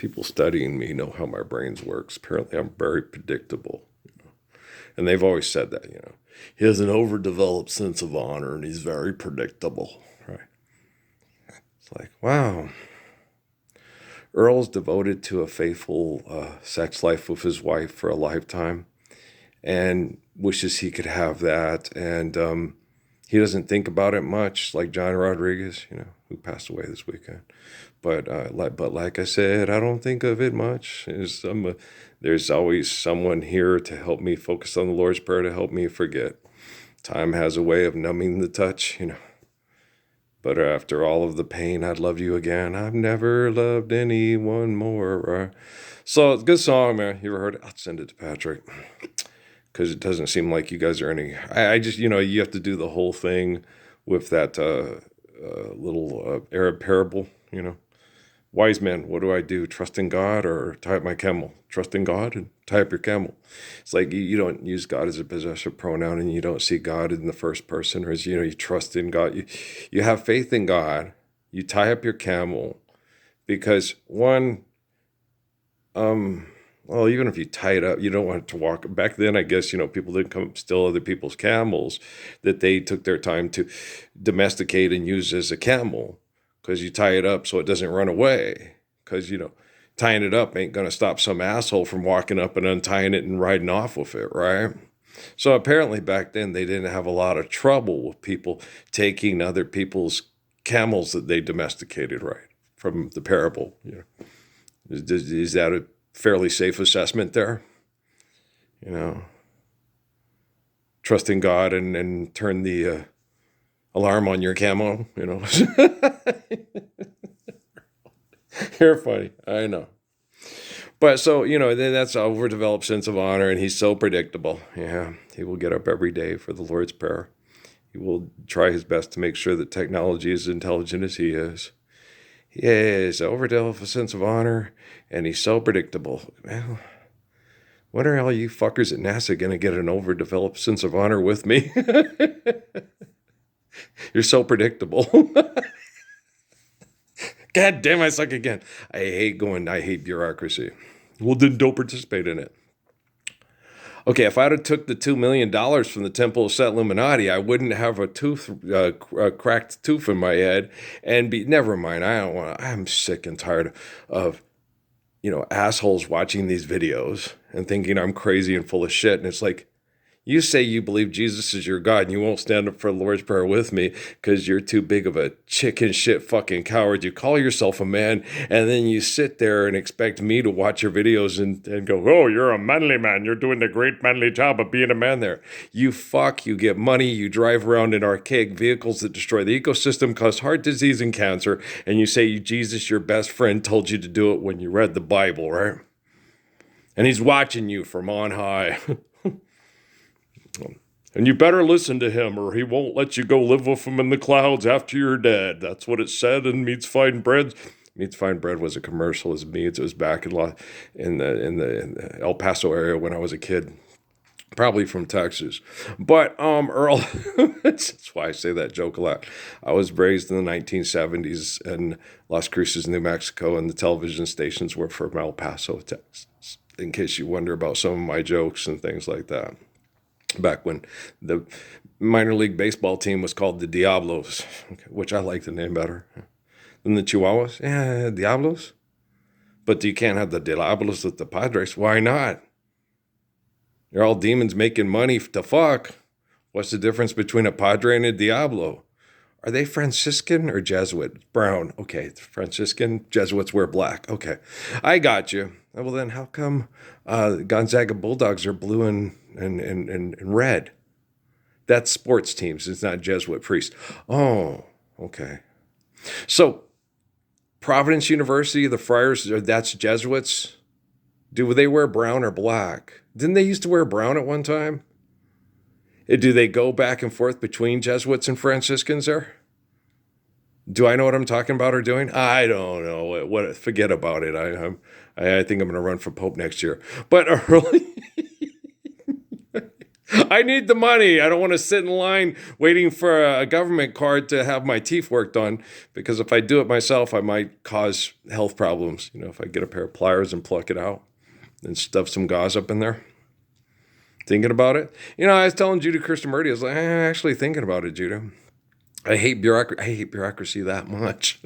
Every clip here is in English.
people studying me know how my brains works. Apparently, I'm very predictable. And they've always said that. He has an overdeveloped sense of honor and he's very predictable, right? It's like, wow. Earl's devoted to a faithful sex life with his wife for a lifetime and wishes he could have that. And he doesn't think about it much, like John Rodriguez, who passed away this weekend. But like I said, I don't think of it much. There's always someone here to help me focus on the Lord's Prayer, to help me forget. Time has a way of numbing the touch. But after all of the pain, I'd love you again. I've never loved anyone more. So it's a good song, man. You ever heard it? I'll send it to Patrick. Because it doesn't seem like you guys are any. I just, you have to do the whole thing with that little Arab parable. Wise men, what do I do? Trust in God or tie up my camel? Trust in God and tie up your camel. It's like you don't use God as a possessive pronoun and you don't see God in the first person, or as you trust in God. You have faith in God. You tie up your camel because one, well, even if you tie it up, you don't want it to walk. Back then, I guess, people didn't come steal other people's camels that they took their time to domesticate and use as a camel. Because you tie it up so it doesn't run away. Because, tying it up ain't going to stop some asshole from walking up and untying it and riding off with it, right? So apparently back then they didn't have a lot of trouble with people taking other people's camels that they domesticated, right? From the parable. Is that a fairly safe assessment there? Trust in God and turn the alarm on your camo, You're funny, I know. But so, then that's an overdeveloped sense of honor, and he's so predictable. Yeah, he will get up every day for the Lord's Prayer. He will try his best to make sure that technology is as intelligent as he is. He has an overdeveloped sense of honor, and he's so predictable. Well, when are all you fuckers at NASA going to get an overdeveloped sense of honor with me? You're so predictable. God damn, I suck again. I hate bureaucracy. Well, then don't participate in it. Okay, if I'd have took the $2 million from the Temple of Set Illuminati, I wouldn't have a cracked tooth in my head never mind. I'm sick and tired of, assholes watching these videos and thinking I'm crazy and full of shit. And it's like, you say you believe Jesus is your God and you won't stand up for the Lord's Prayer with me because you're too big of a chicken shit fucking coward. You call yourself a man and then you sit there and expect me to watch your videos and go, oh, you're a manly man. You're doing the great manly job of being a man there. You get money, you drive around in archaic vehicles that destroy the ecosystem, cause heart disease and cancer, and you say Jesus, your best friend, told you to do it when you read the Bible, right? And he's watching you from on high. And you better listen to him or he won't let you go live with him in the clouds after you're dead. That's what it said in Meats Fine Bread. Meats Fine Bread was a commercial as Meats. It was back in the El Paso area when I was a kid. Probably from Texas. But Earl, that's why I say that joke a lot. I was raised in the 1970s in Las Cruces, New Mexico, and the television stations were from El Paso, Texas. In case you wonder about some of my jokes and things like that. Back when the minor league baseball team was called the Diablos, which I like the name better than the Chihuahuas. Yeah, Diablos. But you can't have the Diablos with the Padres. Why not? You're all demons making money to fuck. What's the difference between a Padre and a Diablo? Are they Franciscan or Jesuit? Brown. Okay, Franciscan. Jesuits wear black. Okay, I got you. Well, then how come Gonzaga Bulldogs are blue and red? That's sports teams. It's not Jesuit priests. Oh, okay. So Providence University, the Friars, that's Jesuits. Do they wear brown or black? Didn't they used to wear brown at one time? Do they go back and forth between Jesuits and Franciscans there? Do I know what I'm talking about or doing? I don't know. Forget about it. I think I'm going to run for Pope next year. But early, I need the money. I don't want to sit in line waiting for a government card to have my teeth worked on, because if I do it myself, I might cause health problems. If I get a pair of pliers and pluck it out and stuff some gauze up in there. Thinking about it. I was telling Judah Krishnamurti, I was like, actually thinking about it, Judah. I hate bureaucracy. I hate bureaucracy that much.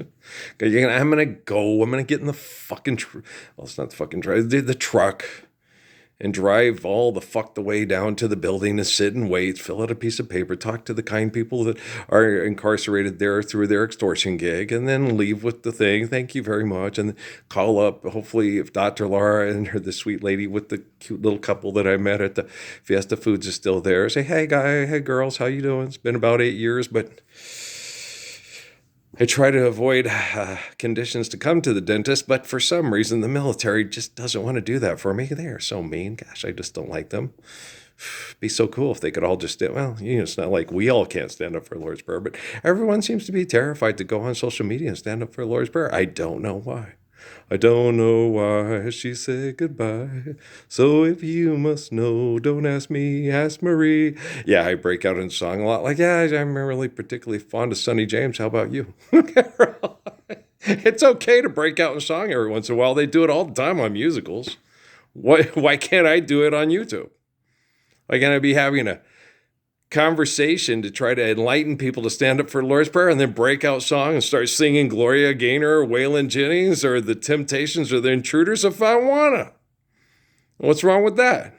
I'm going to get in the fucking, it's not the fucking truck, the truck, and drive all the way down to the building and sit and wait, fill out a piece of paper, talk to the kind people that are incarcerated there through their extortion gig, and then leave with the thing. Thank you very much. And call up, hopefully, if Dr. Laura and the sweet lady with the cute little couple that I met at the Fiesta Foods is still there. Say, hey, hey, girls, how you doing? It's been about 8 years, but I try to avoid conditions to come to the dentist, but for some reason, the military just doesn't want to do that for me. They are so mean. Gosh, I just don't like them. It'd be so cool if they could all just, it's not like we all can't stand up for Lord's Prayer, but everyone seems to be terrified to go on social media and stand up for Lord's Prayer. I don't know why. I don't know why she said goodbye. So if you must know, don't ask me, ask Marie. Yeah, I break out in song a lot. Like, I'm really particularly fond of Sonny James. How about you? It's okay to break out in song every once in a while. They do it all the time on musicals. Why can't I do it on YouTube? Why can't I be having a conversation to try to enlighten people to stand up for Lord's Prayer and then break out song and start singing Gloria Gaynor or Waylon Jennings or the Temptations or the Intruders if I wanna? What's wrong with that?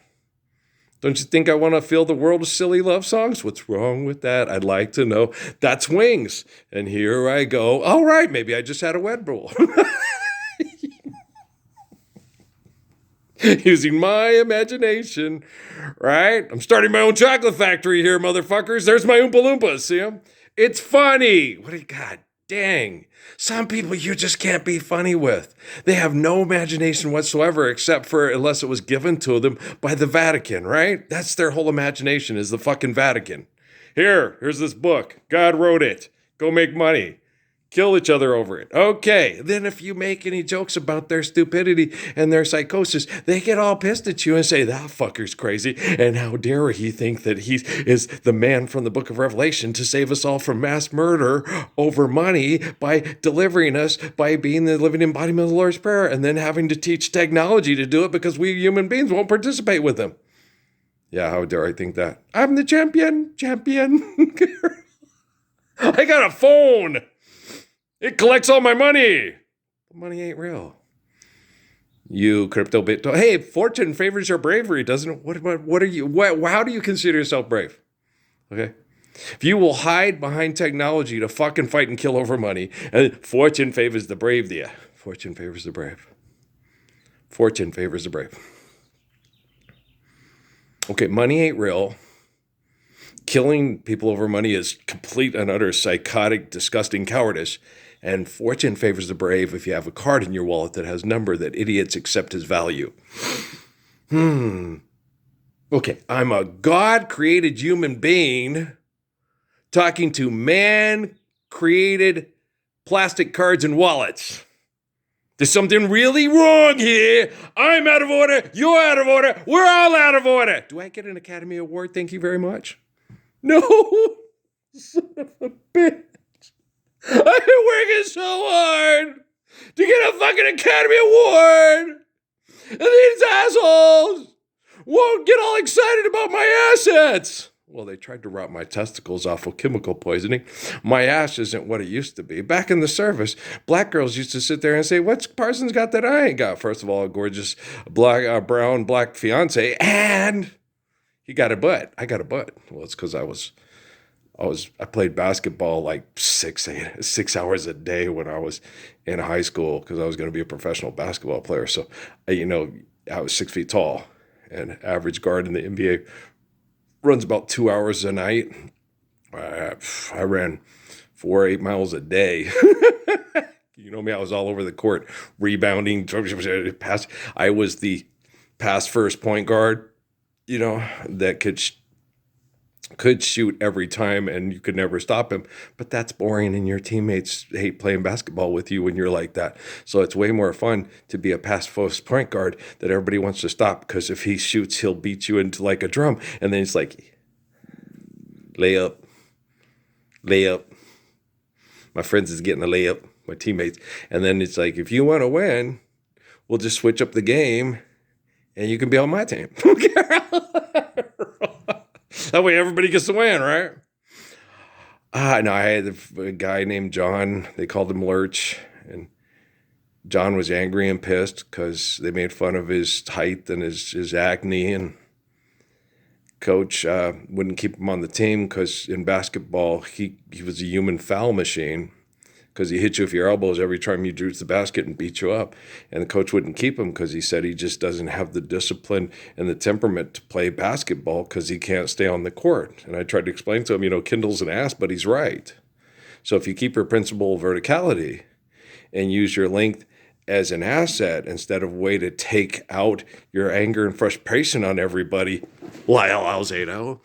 Don't you think I want to fill the world with silly love songs? What's wrong with that? I'd like to know. That's Wings. And here I go. All right, maybe I just had a Red Bull. Using my imagination, right? I'm starting my own chocolate factory here, motherfuckers. There's my Oompa Loompas, see them? It's funny. God dang. Some people you just can't be funny with. They have no imagination whatsoever, except for unless it was given to them by the Vatican, right? That's their whole imagination, is the fucking Vatican. Here's this book. God wrote it. Go make money. Kill each other over it. Okay. Then if you make any jokes about their stupidity and their psychosis, they get all pissed at you and say, that fucker's crazy. And how dare he think that he is the man from the book of Revelation to save us all from mass murder over money by delivering us, by being the living embodiment of the Lord's Prayer, and then having to teach technology to do it because we human beings won't participate with them. Yeah, how dare I think that? I'm the champion. I got a phone. It collects all my money. The money ain't real. You crypto Bitcoin. Hey, fortune favors your bravery, doesn't it? What are you? How do you consider yourself brave? Okay. If you will hide behind technology to fucking fight and kill over money, and fortune favors the brave, dear. Fortune favors the brave. Fortune favors the brave. Okay, money ain't real. Killing people over money is complete and utter psychotic, disgusting cowardice. And fortune favors the brave if you have a card in your wallet that has a number that idiots accept as value. Okay, I'm a God-created human being talking to man-created plastic cards and wallets. There's something really wrong here. I'm out of order. You're out of order. We're all out of order. Do I get an Academy Award? Thank you very much. No. Son of a bitch. I've been working so hard to get a fucking Academy Award. And these assholes won't get all excited about my assets. Well, they tried to rot my testicles off of chemical poisoning. My ass isn't what it used to be. Back in the service, black girls used to sit there and say, what's Parsons got that I ain't got? First of all, a gorgeous brown black fiance, and he got a butt. I got a butt. Well, it's because I played basketball like 6 hours a day when I was in high school because I was going to be a professional basketball player. So, I was 6 feet tall, and average guard in the NBA runs about 2 hours a night. I ran 8 miles a day. You know me, I was all over the court, rebounding, pass. I was the pass first point guard, that could shoot every time and you could never stop him. But that's boring, and your teammates hate playing basketball with you when you're like that. So it's way more fun to be a pass first point guard that everybody wants to stop, because if he shoots, he'll beat you into like a drum. And then it's like, layup, layup. My friends is getting a layup, my teammates. And then it's like, if you want to win, we'll just switch up the game and you can be on my team. That way everybody gets to win, right? No, I had a guy named John. They called him Lurch. And John was angry and pissed because they made fun of his height and his acne. And coach wouldn't keep him on the team because in basketball, he was a human foul machine because he hit you with your elbows every time you drew the basket and beat you up. And the coach wouldn't keep him because he said he just doesn't have the discipline and the temperament to play basketball because he can't stay on the court. And I tried to explain to him, Kindle's an ass, but he's right. So if you keep your principle of verticality and use your length as an asset instead of a way to take out your anger and frustration on everybody, Lyle Alzado,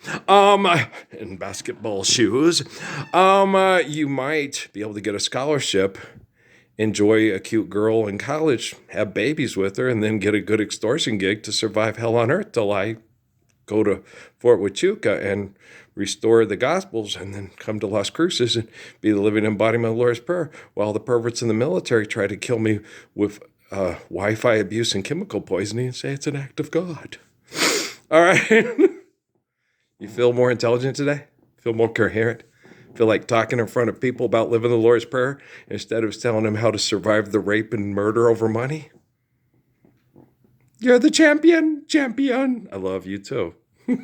in basketball shoes, you might be able to get a scholarship, enjoy a cute girl in college, have babies with her, and then get a good extortion gig to survive hell on earth till I go to Fort Huachuca and restore the Gospels and then come to Las Cruces and be the living embodiment of the Lord's Prayer while the perverts in the military try to kill me with Wi-Fi abuse and chemical poisoning and say it's an act of God. All right. You feel more intelligent today? Feel more coherent? Feel like talking in front of people about living the Lord's Prayer instead of telling them how to survive the rape and murder over money? You're the champion. I love you too.